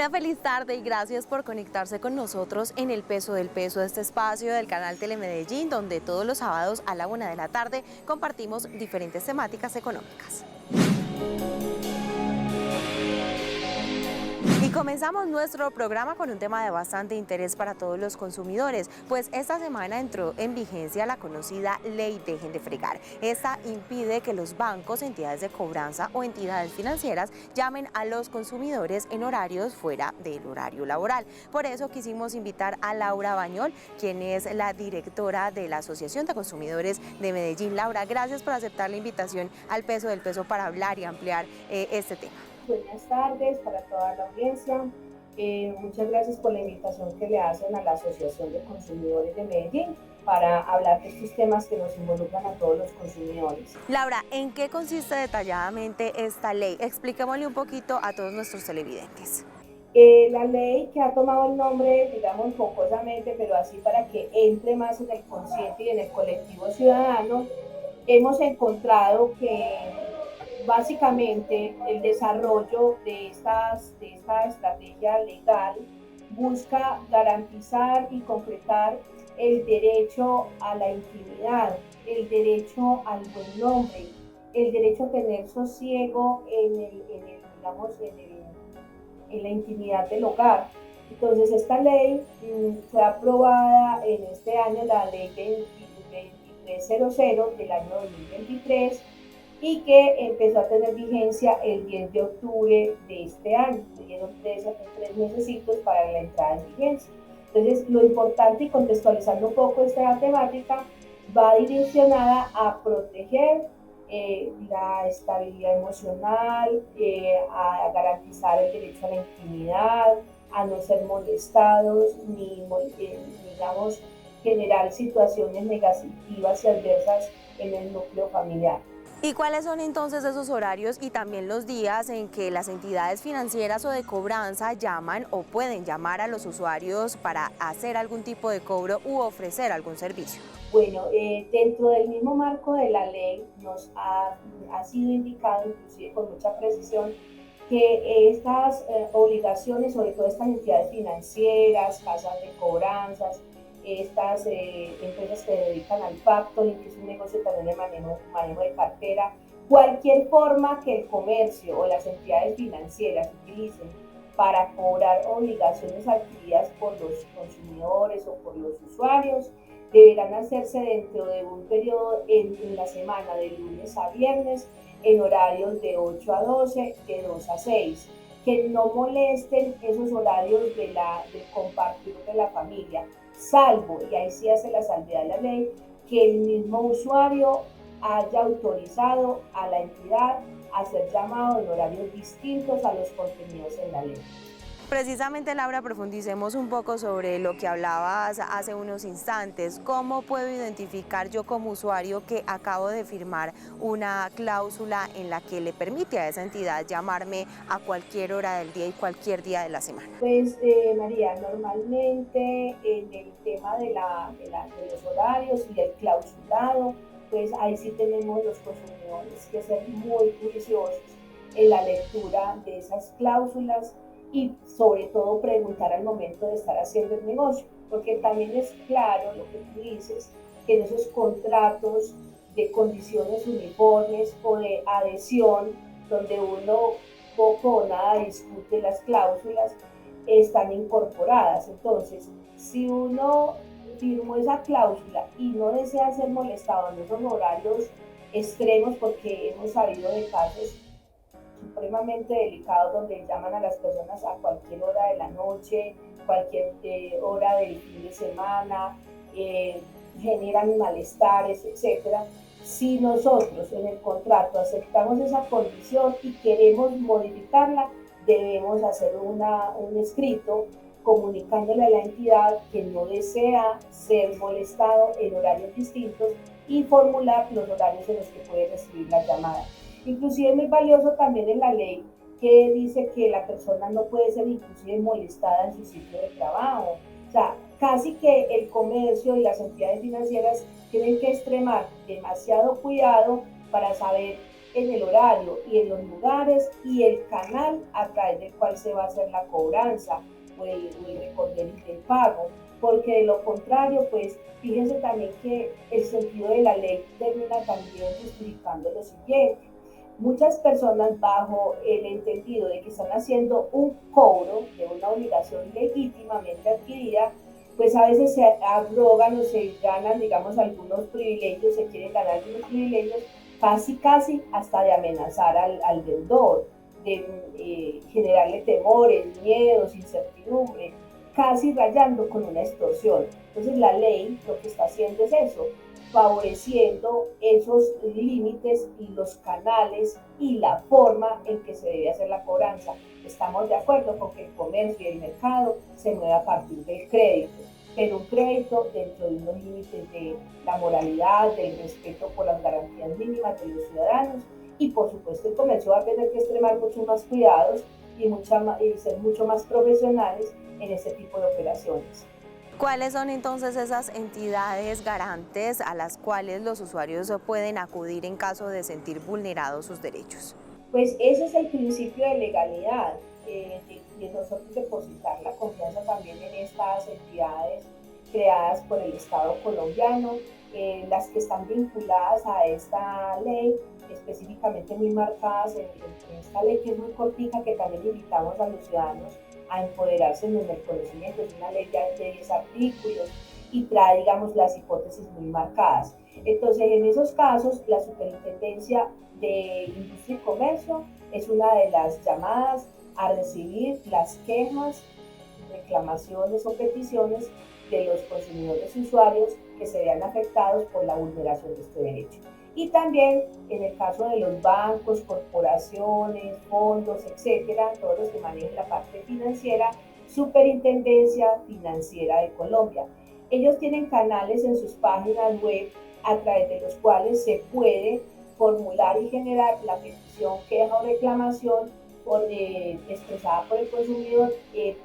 Una feliz tarde y gracias por conectarse con nosotros en El Peso del Peso, este espacio del canal Telemedellín, donde todos los sábados a la 1 de la tarde compartimos diferentes temáticas económicas. Y comenzamos nuestro programa con un tema de bastante interés para todos los consumidores, pues esta semana entró en vigencia la conocida Ley Dejen de Fregar. Esta impide que los bancos, entidades de cobranza o entidades financieras llamen a los consumidores en horarios fuera del horario laboral. Por eso quisimos invitar a Laura Bañol, quien es la directora de la Asociación de Consumidores de Medellín. Laura, gracias por aceptar la invitación al Peso del Peso para hablar y ampliar este tema. Buenas tardes para toda la audiencia. Muchas gracias por la invitación que le hacen a la Asociación de Consumidores de Medellín para hablar de estos temas que nos involucran a todos los consumidores. Laura, ¿en qué consiste detalladamente esta ley? Expliquémosle un poquito a todos nuestros televidentes. La ley que ha tomado el nombre, digamos, jocosamente, pero así para que entre más en el consciente y en el colectivo ciudadano, hemos encontrado que básicamente el desarrollo de esta estrategia legal busca garantizar y concretar el derecho a la intimidad, el derecho al buen nombre, el derecho a tener sosiego digamos, en la intimidad del hogar. Entonces esta ley fue aprobada en este año, la ley 2300 del año 2023, y que empezó a tener vigencia el 10 de octubre de este año. Tuvieron 3 meses para la entrada en vigencia. Entonces, lo importante, y contextualizando un poco esta temática, va direccionada a proteger la estabilidad emocional, a garantizar el derecho a la intimidad, a no ser molestados, digamos, generar situaciones negativas y adversas en el núcleo familiar. ¿Y cuáles son entonces esos horarios y también los días en que las entidades financieras o de cobranza llaman o pueden llamar a los usuarios para hacer algún tipo de cobro u ofrecer algún servicio? Bueno, dentro del mismo marco de la ley nos ha sido indicado, inclusive con mucha precisión, que estas obligaciones, sobre todo estas entidades financieras, casas de cobranzas, estas empresas que se dedican al factoring, que es un negocio también de manejo de cartera, cualquier forma que el comercio o las entidades financieras utilicen para cobrar obligaciones adquiridas por los consumidores o por los usuarios, deberán hacerse dentro de un periodo en la semana, de lunes a viernes, en horarios de 8 a 12, de 2 a 6. Que no molesten esos horarios del compartir de la familia, salvo, y ahí sí hace la salvedad de la ley, que el mismo usuario haya autorizado a la entidad a ser llamado en horarios distintos a los contenidos en la ley. Precisamente, Laura, profundicemos un poco sobre lo que hablabas hace unos instantes. ¿Cómo puedo identificar yo como usuario que acabo de firmar una cláusula en la que le permite a esa entidad llamarme a cualquier hora del día y cualquier día de la semana? Pues, María, normalmente en el tema de los horarios y el clausulado, pues ahí sí tenemos los consumidores que ser muy juiciosos en la lectura de esas cláusulas y sobre todo preguntar al momento de estar haciendo el negocio, porque también es claro lo que tú dices, que en esos contratos de condiciones uniformes o de adhesión, donde uno poco o nada discute las cláusulas, están incorporadas. Entonces, si uno firmó esa cláusula y no desea ser molestado en esos horarios extremos, porque hemos sabido de casos supremamente delicados donde llaman a las personas a cualquier hora de la noche, cualquier hora del fin de semana, generan malestares, etcétera. Si nosotros en el contrato aceptamos esa condición y queremos modificarla, debemos hacer un escrito comunicándole a la entidad que no desea ser molestado en horarios distintos y formular los horarios en los que puede recibir la llamada. Inclusive es muy valioso también en la ley que dice que la persona no puede ser inclusive molestada en su sitio de trabajo. O sea, casi que el comercio y las entidades financieras tienen que extremar demasiado cuidado para saber en el horario y en los lugares y el canal a través del cual se va a hacer la cobranza o el recorder del pago, porque de lo contrario, pues fíjense también que el sentido de la ley termina también justificando lo siguiente. Muchas personas bajo el entendido de que están haciendo un cobro de una obligación legítimamente adquirida, pues a veces se abrogan o se ganan, digamos, algunos privilegios, se quieren ganar algunos privilegios, casi hasta de amenazar al deudor, de generarle temores, miedos, incertidumbre, casi rayando con una extorsión. Entonces la ley lo que está haciendo es eso, favoreciendo esos límites y los canales y la forma en que se debe hacer la cobranza. Estamos de acuerdo con que el comercio y el mercado se mueva a partir del crédito, pero un crédito dentro de unos límites de la moralidad, del respeto por las garantías mínimas de los ciudadanos, y por supuesto el comercio va a tener que extremar muchos más cuidados y ser mucho más profesionales en este tipo de operaciones. ¿Cuáles son entonces esas entidades garantes a las cuales los usuarios pueden acudir en caso de sentir vulnerados sus derechos? Pues ese es el principio de legalidad, de nosotros depositar la confianza también en estas entidades creadas por el Estado colombiano, las que están vinculadas a esta ley, específicamente muy marcadas en esta ley que es muy cortica, que también invitamos a los ciudadanos a empoderarse en el conocimiento. Es una ley de 10 artículos y trae, digamos, las hipótesis muy marcadas. Entonces, en esos casos, la Superintendencia de Industria y Comercio es una de las llamadas a recibir las quejas, reclamaciones o peticiones de los consumidores y usuarios que se vean afectados por la vulneración de este derecho. Y también en el caso de los bancos, corporaciones, fondos, etcétera, todos los que manejan la parte financiera, Superintendencia Financiera de Colombia. Ellos tienen canales en sus páginas web a través de los cuales se puede formular y generar la petición, queja o reclamación expresada por el consumidor,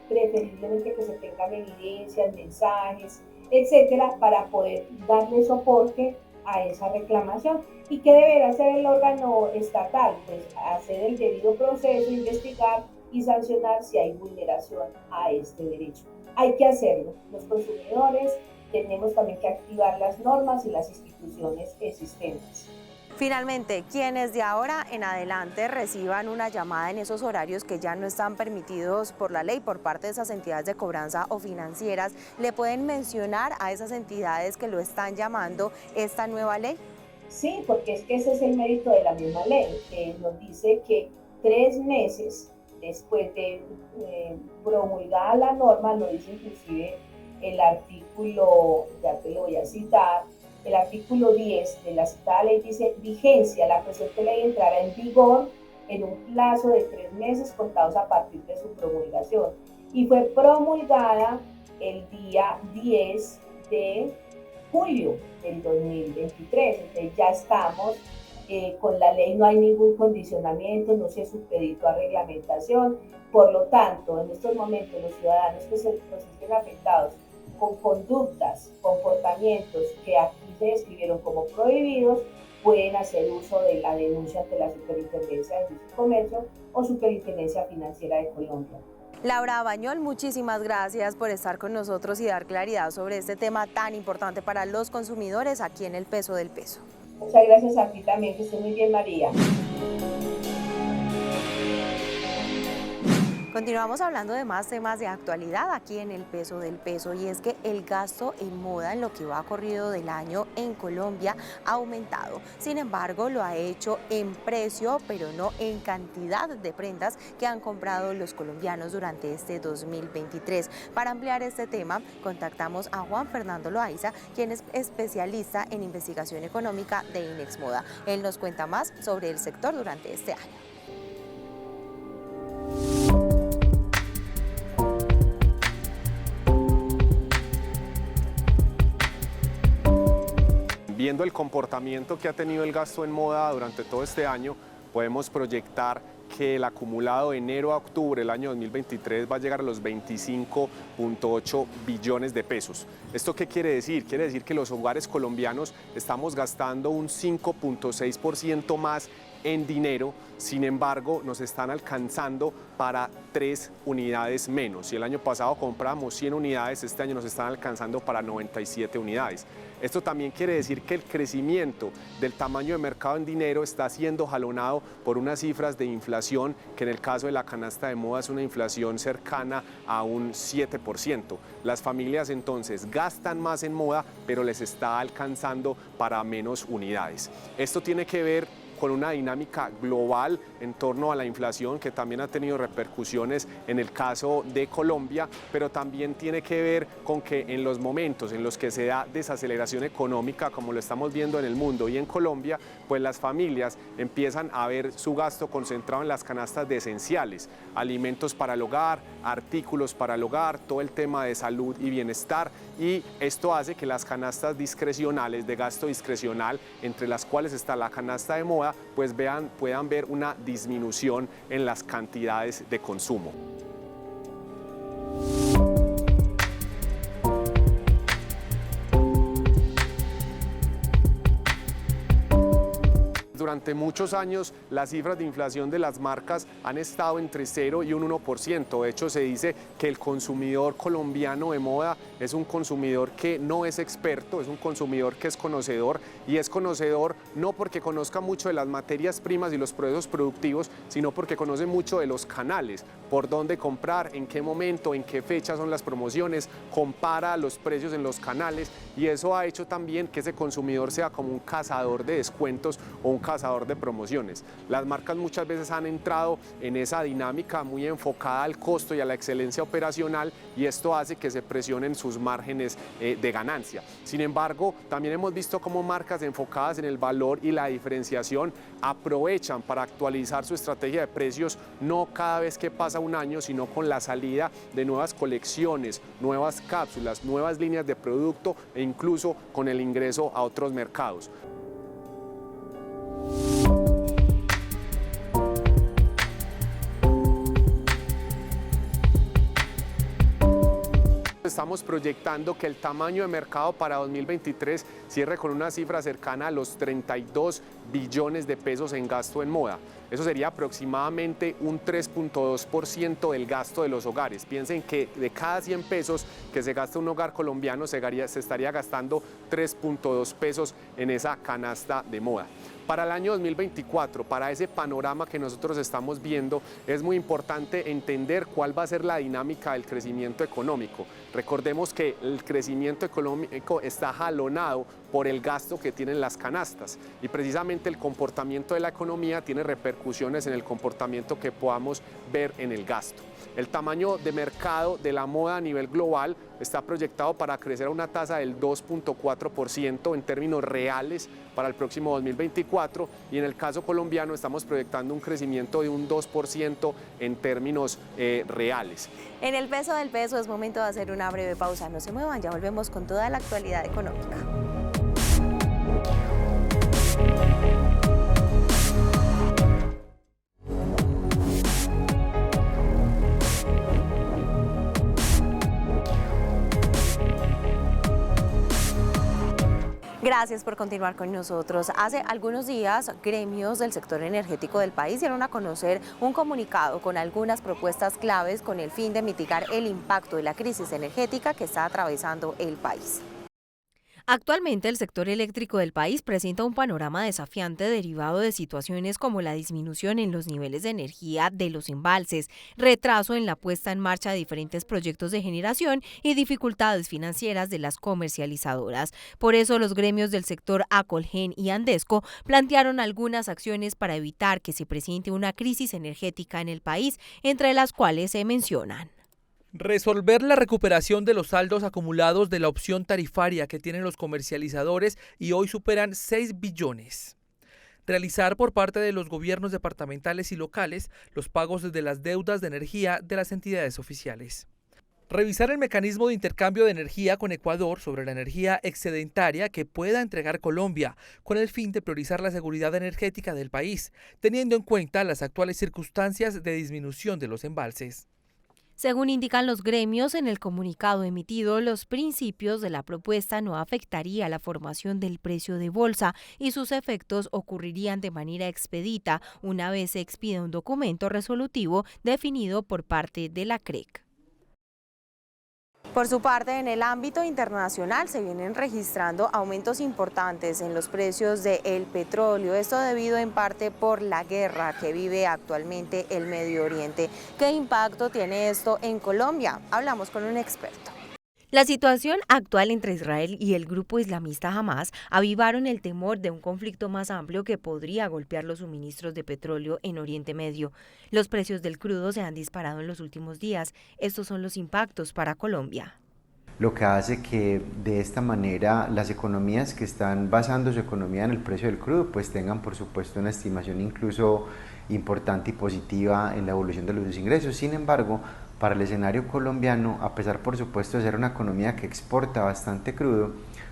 preferiblemente que se tengan evidencias, mensajes, etcétera, para poder darle soporte a esa reclamación. ¿Y qué deberá hacer el órgano estatal? Pues hacer el debido proceso, investigar y sancionar si hay vulneración a este derecho. Hay que hacerlo. Los consumidores tenemos también que activar las normas y las instituciones existentes. Finalmente, quienes de ahora en adelante reciban una llamada en esos horarios que ya no están permitidos por la ley por parte de esas entidades de cobranza o financieras, ¿le pueden mencionar a esas entidades que lo están llamando esta nueva ley? Sí, porque es que ese es el mérito de la misma ley, que nos dice que 3 meses después de promulgada la norma, lo dice inclusive el artículo, ya te lo voy a citar, el artículo 10 de la citada ley dice: vigencia, la presente ley entrará en vigor en un plazo de 3 meses contados a partir de su promulgación. Y fue promulgada el día 10 de julio del 2023. Entonces ya estamos con la ley, no hay ningún condicionamiento, no se supeditó a reglamentación. Por lo tanto, en estos momentos los ciudadanos que se sienten afectados con conductas, comportamientos que aquí se describieron como prohibidos, pueden hacer uso de la denuncia ante la Superintendencia de Industria y Comercio o Superintendencia Financiera de Colombia. Laura Bañol, muchísimas gracias por estar con nosotros y dar claridad sobre este tema tan importante para los consumidores aquí en El Peso del Peso. Muchas gracias a ti también, que estés muy bien, María. Continuamos hablando de más temas de actualidad aquí en El Peso del Peso, y es que el gasto en moda en lo que va corrido del año en Colombia ha aumentado. Sin embargo, lo ha hecho en precio, pero no en cantidad de prendas que han comprado los colombianos durante este 2023. Para ampliar este tema, contactamos a Juan Fernando Loaiza, quien es especialista en investigación económica de Inex Moda. Él nos cuenta más sobre el sector durante este año. Viendo el comportamiento que ha tenido el gasto en moda durante todo este año, podemos proyectar que el acumulado de enero a octubre del año 2023 va a llegar a los 25.8 billones de pesos. ¿Esto qué quiere decir? Quiere decir que los hogares colombianos estamos gastando un 5.6% más en dinero, sin embargo nos están alcanzando para 3 unidades menos. Si el año pasado compramos 100 unidades, este año nos están alcanzando para 97 unidades. Esto también quiere decir que el crecimiento del tamaño de mercado en dinero está siendo jalonado por unas cifras de inflación que en el caso de la canasta de moda es una inflación cercana a un 7%. Las familias entonces gastan más en moda, pero les está alcanzando para menos unidades. Esto tiene que ver con una dinámica global en torno a la inflación que también ha tenido repercusiones en el caso de Colombia, pero también tiene que ver con que en los momentos en los que se da desaceleración económica, como lo estamos viendo en el mundo y en Colombia, pues las familias empiezan a ver su gasto concentrado en las canastas de esenciales, alimentos para el hogar, artículos para el hogar, todo el tema de salud y bienestar, y esto hace que las canastas discrecionales, de gasto discrecional, entre las cuales está la canasta de moda, pues puedan ver una disminución en las cantidades de consumo. Durante muchos años las cifras de inflación de las marcas han estado entre 0 y un 1%. De hecho, se dice que el consumidor colombiano de moda es un consumidor que no es experto, es un consumidor que es conocedor, y es conocedor no porque conozca mucho de las materias primas y los procesos productivos, sino porque conoce mucho de los canales, por dónde comprar, en qué momento, en qué fecha son las promociones, compara los precios en los canales, y eso ha hecho también que ese consumidor sea como un cazador de descuentos o un cazador de promociones. Las marcas muchas veces han entrado en esa dinámica muy enfocada al costo y a la excelencia operacional, y esto hace que se presionen sus márgenes de ganancia. Sin embargo, también hemos visto cómo marcas enfocadas en el valor y la diferenciación aprovechan para actualizar su estrategia de precios, no cada vez que pasa un año, sino con la salida de nuevas colecciones, nuevas cápsulas, nuevas líneas de producto e incluso con el ingreso a otros mercados. Estamos proyectando que el tamaño de mercado para 2023 cierre con una cifra cercana a los 32 billones de pesos en gasto en moda. Eso sería aproximadamente un 3.2% del gasto de los hogares. Piensen que de cada 100 pesos que se gasta un hogar colombiano se estaría gastando 3.2 pesos en esa canasta de moda. Para el año 2024, para ese panorama que nosotros estamos viendo, es muy importante entender cuál va a ser la dinámica del crecimiento económico. Recordemos que el crecimiento económico está jalonado por el gasto que tienen las canastas, y precisamente el comportamiento de la economía tiene repercusiones en el comportamiento que podamos ver en el gasto. El tamaño de mercado de la moda a nivel global está proyectado para crecer a una tasa del 2.4% en términos reales para el próximo 2024, y en el caso colombiano estamos proyectando un crecimiento de un 2% en términos reales. En el peso del peso es momento de hacer una breve pausa. No se muevan, ya volvemos con toda la actualidad económica. Gracias por continuar con nosotros. Hace algunos días, gremios del sector energético del país dieron a conocer un comunicado con algunas propuestas claves con el fin de mitigar el impacto de la crisis energética que está atravesando el país. Actualmente el sector eléctrico del país presenta un panorama desafiante derivado de situaciones como la disminución en los niveles de energía de los embalses, retraso en la puesta en marcha de diferentes proyectos de generación y dificultades financieras de las comercializadoras. Por eso los gremios del sector Acolgen y Andesco plantearon algunas acciones para evitar que se presente una crisis energética en el país, entre las cuales se mencionan: resolver la recuperación de los saldos acumulados de la opción tarifaria que tienen los comercializadores y hoy superan 6 billones. Realizar por parte de los gobiernos departamentales y locales los pagos de las deudas de energía de las entidades oficiales. Revisar el mecanismo de intercambio de energía con Ecuador sobre la energía excedentaria que pueda entregar Colombia, con el fin de priorizar la seguridad energética del país, teniendo en cuenta las actuales circunstancias de disminución de los embalses. Según indican los gremios en el comunicado emitido, los principios de la propuesta no afectaría la formación del precio de bolsa y sus efectos ocurrirían de manera expedita una vez se expida un documento resolutivo definido por parte de la CREC. Por su parte, en el ámbito internacional se vienen registrando aumentos importantes en los precios del petróleo, esto debido en parte por la guerra que vive actualmente el Medio Oriente. ¿Qué impacto tiene esto en Colombia? Hablamos con un experto. La situación actual entre Israel y el grupo islamista Hamas avivaron el temor de un conflicto más amplio que podría golpear los suministros de petróleo en Oriente Medio. Los precios del crudo se han disparado en los últimos días. Estos son los impactos para Colombia. Lo que hace que de esta manera las economías que están basando su economía en el precio del crudo pues tengan por supuesto una estimación incluso importante y positiva en la evolución de los ingresos. Sin embargo, para el escenario colombiano, a pesar por supuesto de ser una economía que exporta bastante crudo,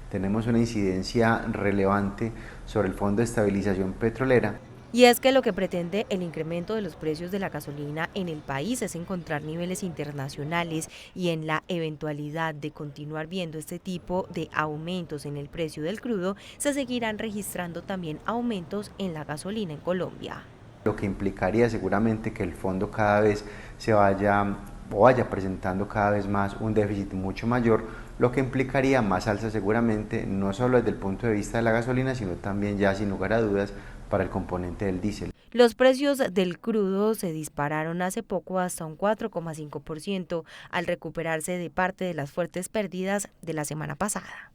tenemos una incidencia relevante sobre el Fondo de Estabilización Petrolera. Y es que lo que pretende el incremento de los precios de la gasolina en el país es encontrar niveles internacionales y en la eventualidad de continuar viendo este tipo de aumentos en el precio del crudo, se seguirán registrando también aumentos en la gasolina en Colombia. Lo que implicaría seguramente que el fondo cada vez se vaya presentando cada vez más un déficit mucho mayor, lo que implicaría más alza seguramente, no solo desde el punto de vista de la gasolina, sino también ya sin lugar a dudas para el componente del diésel. Los precios del crudo se dispararon hace poco hasta un 4,5% al recuperarse de parte de las fuertes pérdidas de la semana pasada.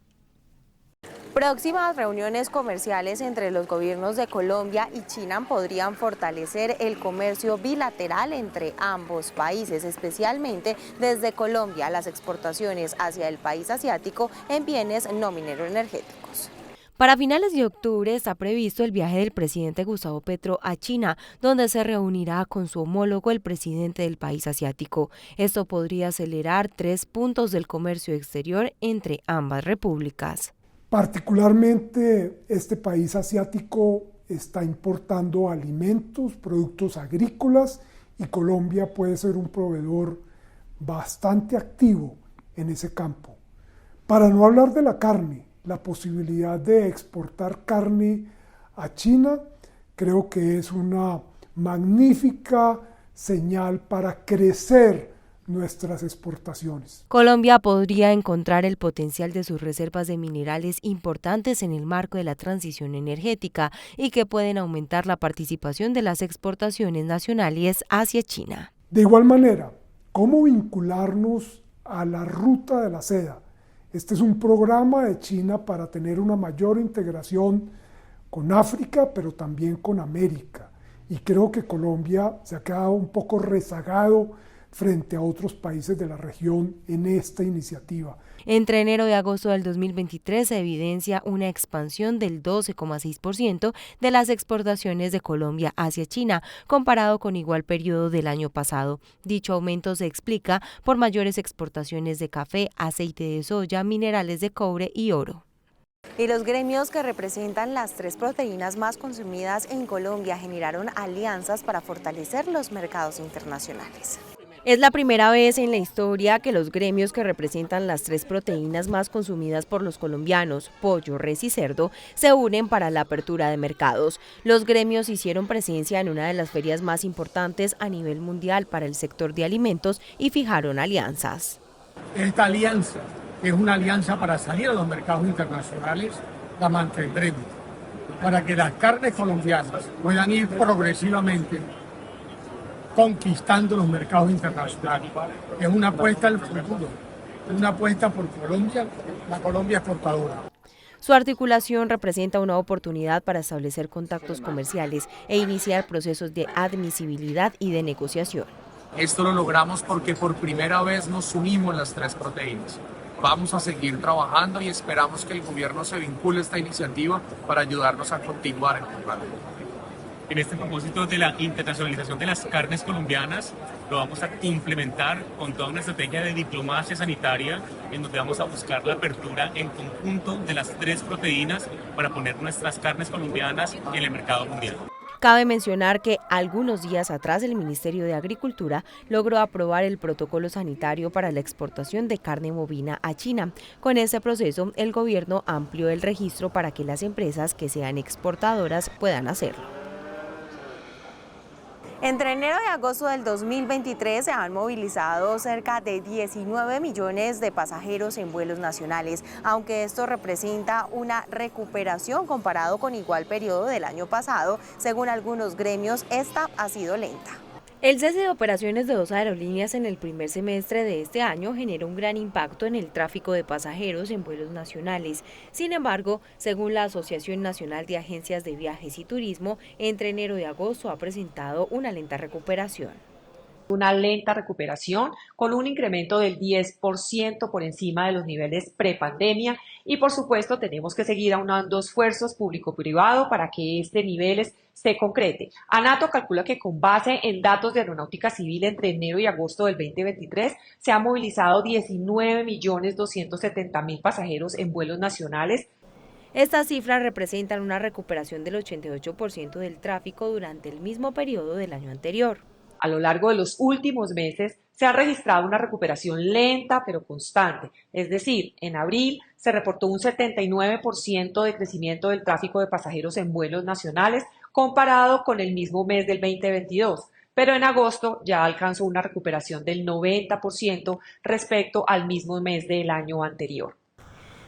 Próximas reuniones comerciales entre los gobiernos de Colombia y China podrían fortalecer el comercio bilateral entre ambos países, especialmente desde Colombia, las exportaciones hacia el país asiático en bienes no minero-energéticos. Para finales de octubre está previsto el viaje del presidente Gustavo Petro a China, donde se reunirá con su homólogo, el presidente del país asiático. Esto podría acelerar 3 puntos del comercio exterior entre ambas repúblicas. Particularmente este país asiático está importando alimentos, productos agrícolas y Colombia puede ser un proveedor bastante activo en ese campo. Para no hablar de la carne, la posibilidad de exportar carne a China creo que es una magnífica señal para crecer nuestras exportaciones. Colombia podría encontrar el potencial de sus reservas de minerales importantes en el marco de la transición energética y que pueden aumentar la participación de las exportaciones nacionales hacia China. De igual manera, ¿cómo vincularnos a la ruta de la seda? Este es un programa de China para tener una mayor integración con África, pero también con América. Y creo que Colombia se ha quedado un poco rezagado frente a otros países de la región en esta iniciativa. Entre enero y agosto del 2023 se evidencia una expansión del 12,6% de las exportaciones de Colombia hacia China, comparado con igual periodo del año pasado. Dicho aumento se explica por mayores exportaciones de café, aceite de soya, minerales de cobre y oro. Y los gremios que representan las 3 proteínas más consumidas en Colombia generaron alianzas para fortalecer los mercados internacionales. Es la primera vez en la historia que los gremios que representan las 3 proteínas más consumidas por los colombianos, pollo, res y cerdo, se unen para la apertura de mercados. Los gremios hicieron presencia en una de las ferias más importantes a nivel mundial para el sector de alimentos y fijaron alianzas. Esta alianza es una alianza para salir a los mercados internacionales, la mantendremos, para que las carnes colombianas puedan ir progresivamente conquistando los mercados internacionales. Es una apuesta al futuro, una apuesta por Colombia, la Colombia exportadora. Su articulación representa una oportunidad para establecer contactos comerciales e iniciar procesos de admisibilidad y de negociación. Esto lo logramos porque por primera vez nos unimos las 3 proteínas. Vamos a seguir trabajando y esperamos que el gobierno se vincule a esta iniciativa para ayudarnos a continuar empujando. En este propósito de la internacionalización de las carnes colombianas, lo vamos a implementar con toda una estrategia de diplomacia sanitaria, en donde vamos a buscar la apertura en conjunto de las 3 proteínas para poner nuestras carnes colombianas en el mercado mundial. Cabe mencionar que algunos días atrás el Ministerio de Agricultura logró aprobar el protocolo sanitario para la exportación de carne bovina a China. Con este proceso, el gobierno amplió el registro para que las empresas que sean exportadoras puedan hacerlo. Entre enero y agosto del 2023 se han movilizado cerca de 19 millones de pasajeros en vuelos nacionales, aunque esto representa una recuperación comparado con igual periodo del año pasado. Según algunos gremios, esta ha sido lenta. El cese de operaciones de 2 aerolíneas en el primer semestre de este año generó un gran impacto en el tráfico de pasajeros en vuelos nacionales. Sin embargo, según la Asociación Nacional de Agencias de Viajes y Turismo, entre enero y agosto ha presentado una lenta recuperación. Una lenta recuperación con un incremento del 10% por encima de los niveles prepandemia y por supuesto tenemos que seguir aunando esfuerzos público-privado para que este nivel se concrete. ANATO calcula que con base en datos de aeronáutica civil entre enero y agosto del 2023 se han movilizado 19.270.000 pasajeros en vuelos nacionales. Estas cifras representan una recuperación del 88% del tráfico durante el mismo periodo del año anterior. A lo largo de los últimos meses se ha registrado una recuperación lenta pero constante, es decir, en abril se reportó un 79% de crecimiento del tráfico de pasajeros en vuelos nacionales comparado con el mismo mes del 2022, pero en agosto ya alcanzó una recuperación del 90% respecto al mismo mes del año anterior.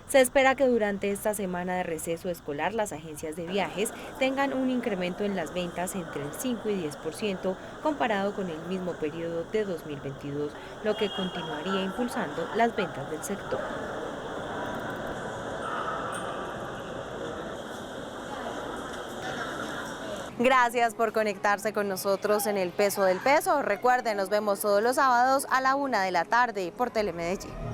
Se espera que durante esta semana de receso escolar las agencias de viajes tengan un incremento en las ventas entre el 5 y 10% comparado con el mismo periodo de 2022, lo que continuaría impulsando las ventas del sector. Gracias por conectarse con nosotros en El Peso del Peso. Recuerden, nos vemos todos los sábados a la 1 de la tarde por Telemedellín.